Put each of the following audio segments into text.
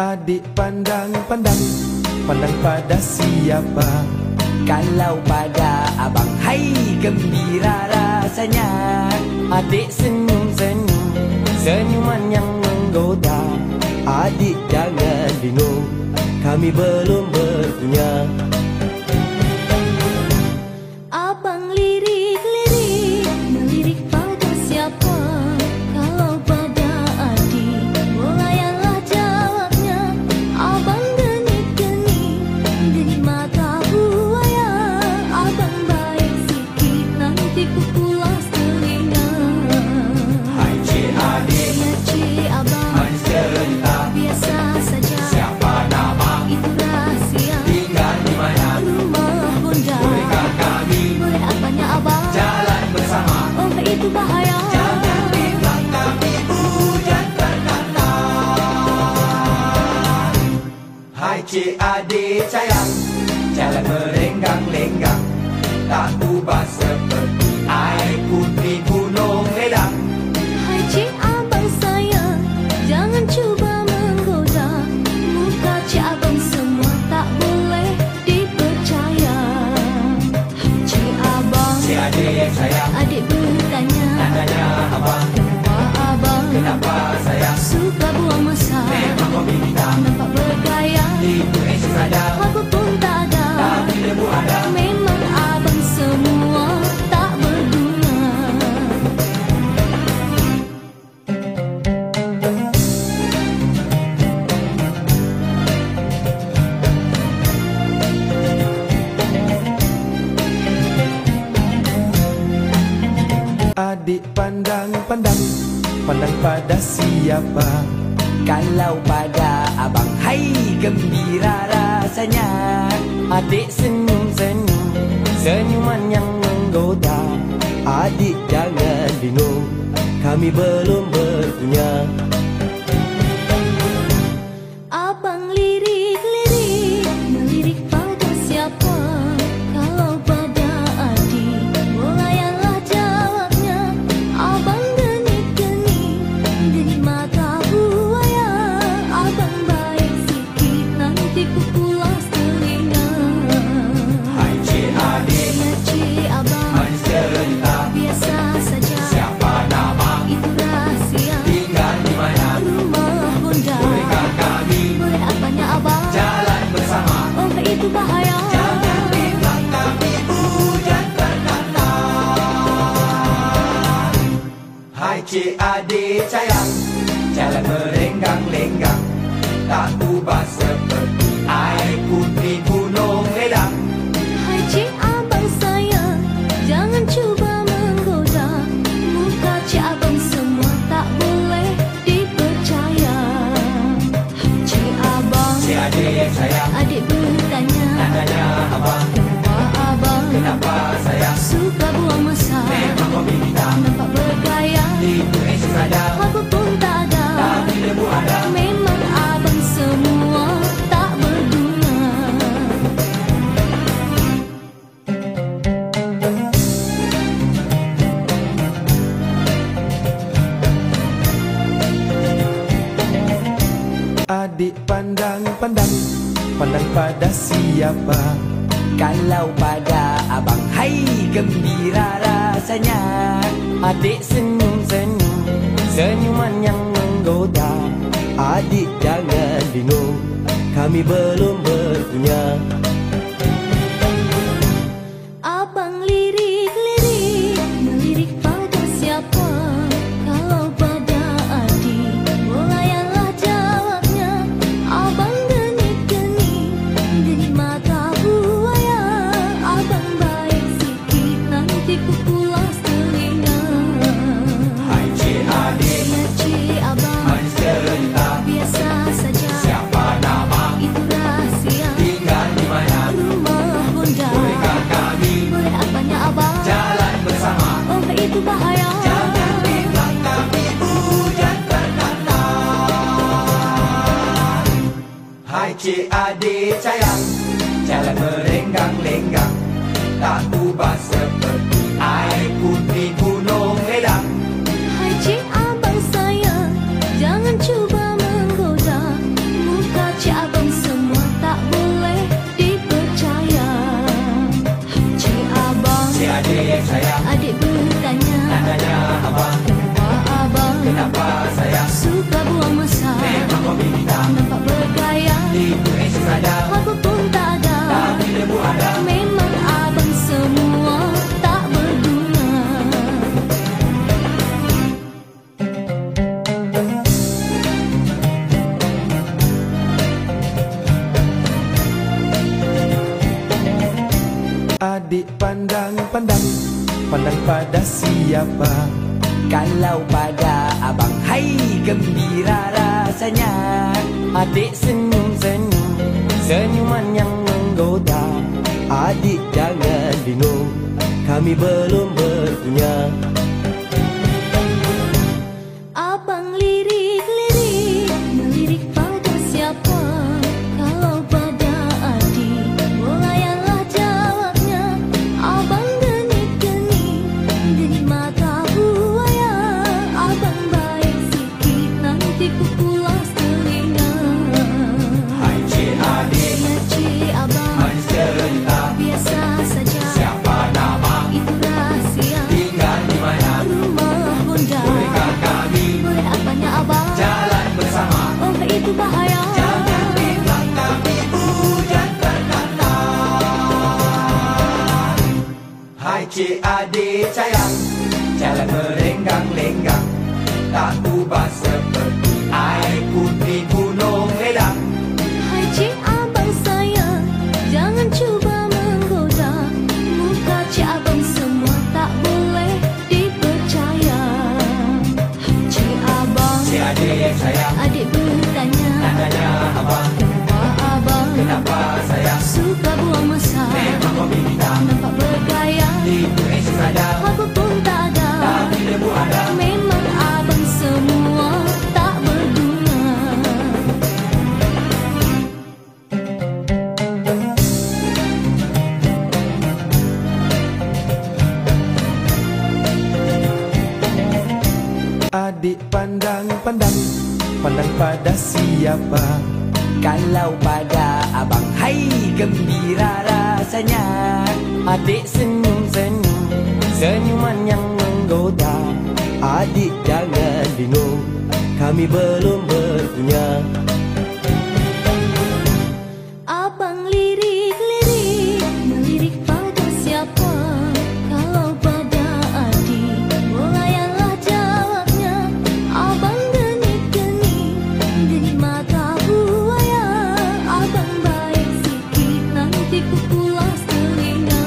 Adik pandang pada siapa? Kalau pada abang, hai gembira rasanya. Adik senyum-senyum, senyuman yang menggoda. Adik jangan bingung, kami belum berpunya. Abang lirik-lirik, melirik pada siapa? Kalau pada adik, melayanlah jawabnya. Abang genik-genik, genik mata buaya. Abang baik sikit, nanti ku pulas telinga. Hai cik adik, Ya cik abang, manis cerita. biasa saja. Siapa nama? Itu rahasia. Tinggal di mana? Rumah bunda. Bolehkah kami Boleh apanya abang? jalan bersama? Oh itu bahaya. Jangan bilang kami hujan terkata. Hai cik adik sayang, jalan merenggang-lenggang, tak ubah seperti air putih gunung ledang. Hai cik abang sayang, jangan cuba menggoda. Muka cik abang semua tak boleh dipercaya. Hai cik abang, Cik adik yang sayang, adik bertanya, tanya abang, kenapa abang kenapa sayang? suka buang masa? Memang kau bintang, Nampak bergaya, itu esok saja, aku pun tak ada. tapi debu ada. Memang abang semua tak berguna. Adik pandang pada siapa? Kalau pada abang, hai gembira rasanya. Adik senyum-senyum, senyuman yang menggoda. Adik jangan bingung, kami belum berpunya. Abang lirik-lirik, melirik pada siapa? Kalau pada adik, melayanlah jawabnya. Abang genik-genik, genik mata buaya. Abang baik sikit, nanti ku pulas telinga. Hai cik adik, Ya cik abang, manis cerita. biasa saja. Siapa nama? Itu rahasia. Tinggal di mana? Rumah bunda. Bolehkah kami Boleh apanya abang? jalan bersama? Oh itu bahaya. Jangan bilang kami hujan terkata. Hai cik adik sayang, jalan merenggang-lenggang, tak ubah seperti air putih gunung ledang. Hai cik abang sayang, jangan cuba menggoda. Muka cik abang semua tak boleh dipercaya. Hai cik abang, Cik adik yang sayang, adik bertanya, tanya abang, kenapa abang kenapa sayang? suka buang masa? Memang kau bintang, Nampak bergaya, itu esok saja, aku pun tak ada. tapi debu ada. Memang abang semua tak berguna. Adik pandang pada siapa? Kalau pada abang, hai gembira rasanya. Adik senyum-senyum, senyuman yang menggoda. Adik jangan bingung, kami belum berpunya. Abang lirik-lirik, melirik pada siapa? Kalau pada adik, melayanlah jawabnya. Abang genik-genik, genik mata buaya. Abang baik sikit, nanti ku pulas telinga. Hai cik adik, Ya cik abang, manis cerita. biasa saja. Siapa nama? Itu rahasia. Tinggal di mana? Rumah bunda. Bolehkah kami Boleh apanya abang? jalan bersama? Oh itu bahaya. Jangan bilang kami hujan terkata. Hai cik adik sayang, jalan merenggang-lenggang, tak ubah seperti air putih gunung ledang. Hai cik abang sayang, jangan cuba menggoda. Muka pada siapa? Kalau pada abang, hai gembira rasanya. Adik senyum-senyum, senyuman yang menggoda. Adik jangan bingung, kami belum berpunya. Abang lirik-lirik, melirik pada siapa? Kalau pada adik, bolayanlah jawabnya. Abang genit-genit, genit mata buaya. Abang baik sikit, nanti ku pulas telinga. Hai cik adik, Ya cik abang, manis cerita. biasa saja. Siapa nama, Itu rahsia, tinggal di mana? rumah bunda. Bolehkah kami Boleh apanya abang? jalan bersama? Oh itu bahaya. Jangan di belakang ibu hujan berkata. Hai cik adik sayang, jalan merenggang-lenggang. Tak ubah seperti air putih gunung ledang. Hai cik abang sayang, jangan cuba menggoda. Muka cik abang semua tak boleh dipercaya. Hai cik abang, Cik adik sayang, adik bertanya, tanya abang, kenapa abang kenapa sayang? suka buang masa? Memang hobi kita, Nampak bergaya, itu esok saja. apa pun tak ada. Tapi debu ada. Memang abang semua tak berguna. Adik pandang-pandang, pandang pada siapa? Kalau pada abang, hai gembira rasanya. Adik senyum-senyum, senyuman yang menggoda. Adik jangan bingung, kami belum berpunya. Abang lirik-lirik, melirik pada siapa? Kalau pada adik, bolayanlah jawabnya. Abang genit-genit, genit mata buaya. Abang baik sikit, nanti ku pulas telinga.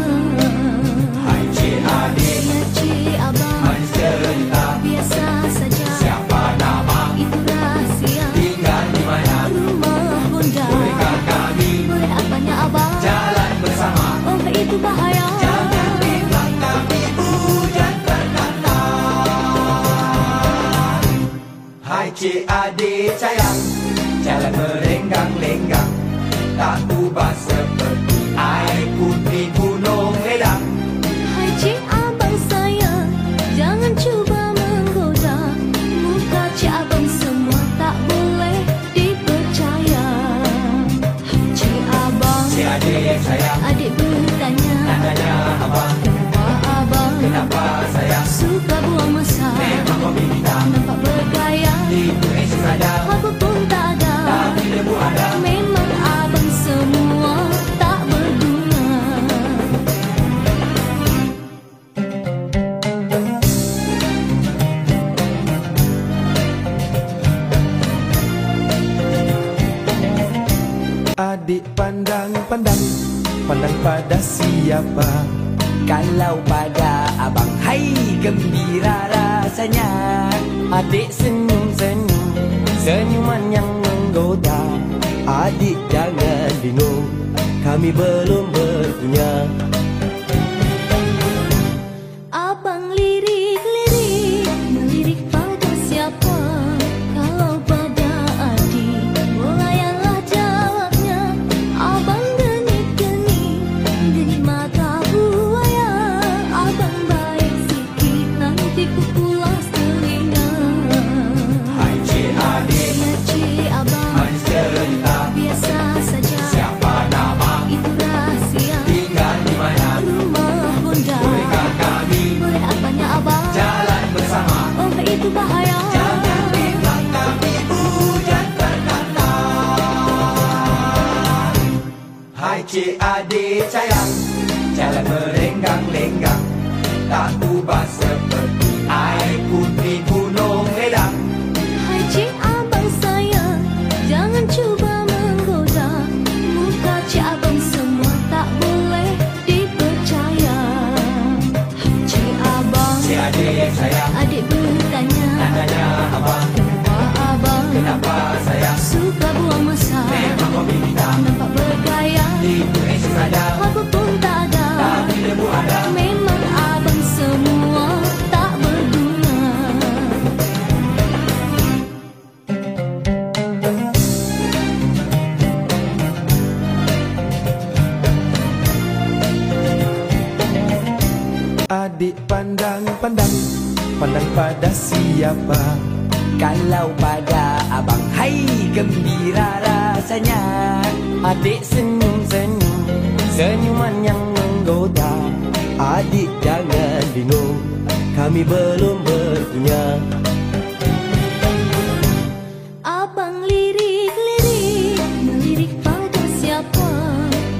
Hai cik adik, Ya cik abang, manis cerita. biasa saja. Siapa nama, Itu rahsia, tinggal di mana? rumah bunda. Bolehkah kami Boleh apanya abang? jalan bersama? Oh itu bahaya. Jangan di belakang ibu hujan berkata. Hai cik adik sayang, jalan merenggang-lenggang. Tak ubah seperti air putih gunung ledang. Hai cik abang sayang, jangan cuba menggoda. Muka cik abang semua tak boleh dipercaya. Hai cik abang, Cik adik sayang, adik bertanya, tanya abang, kenapa abang kenapa sayang? suka buang masa? Memang hobi kita, Nampak bergaya, itu esok saja. apa pun tak ada. Tapi debu ada. Memang abang semua tak berguna. Adik pandang-pandang, pandang pada siapa? Kalau pada abang, hai gembira rasanya. Adik senyum-senyum, senyuman yang menggoda. Adik jangan bingung, kami belum berpunya. Abang lirik-lirik, melirik pada siapa? Kalau pada adik, bolayanlah jawabnya. Abang genit-genit, genit mata buaya. Abang baik sikit, nanti ku pulas telinga. Hai cik adik, Ya cik abang, manis cerita. biasa saja. Siapa nama, Itu rahsia, tinggal di mana? rumah bunda. Bolehkah kami Boleh apanya abang? jalan bersama? Oh itu bahaya. Jangan di belakang ibu hujan berkata. Hai cik adik sayang, jalan merenggang-lenggang. Tak ubah seperti air putih gunung ledang. Hai cik abang sayang, jangan cuba menggoda. Muka cik abang semua tak boleh dipercaya. Hai cik abang, pandang, pandang pada siapa? Kalau pada abang, hai gembira rasanya. Adik senyum-senyum, senyuman yang menggoda. Adik jangan bingung, kami belum berpunya. Abang lirik-lirik, melirik pada siapa?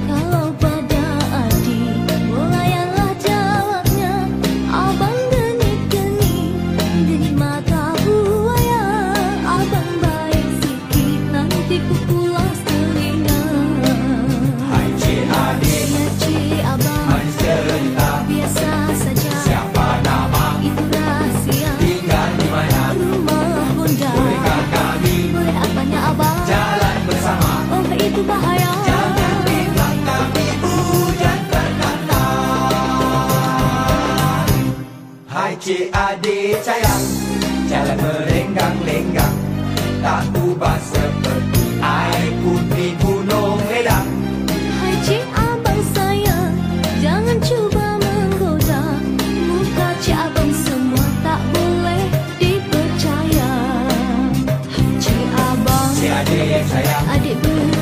Kalau pada adik, layanlah jawabnya. Abang genik-genik, genik mata buaya. Abang baik sikit, nanti ku pulas telinga. Hai cik adik, Ya cik abang, manis cerita. biasa saja. Siapa nama, Itu rahasia. tinggal di mana? Rumah bunda. Bolehkah kami Boleh apanya abang? jalan bersama? Oh itu bahaya. Jangan bilang kami hujan bernata. Hai cik adik sayang, jalan merenggang-lenggang, tak ubah seperti air putih gunung ledang. Hai cik abang sayang, jangan cuba menggoda. Muka cik abang semua tak boleh dipercaya. Hai cik abang, Cik adik sayang, adik beri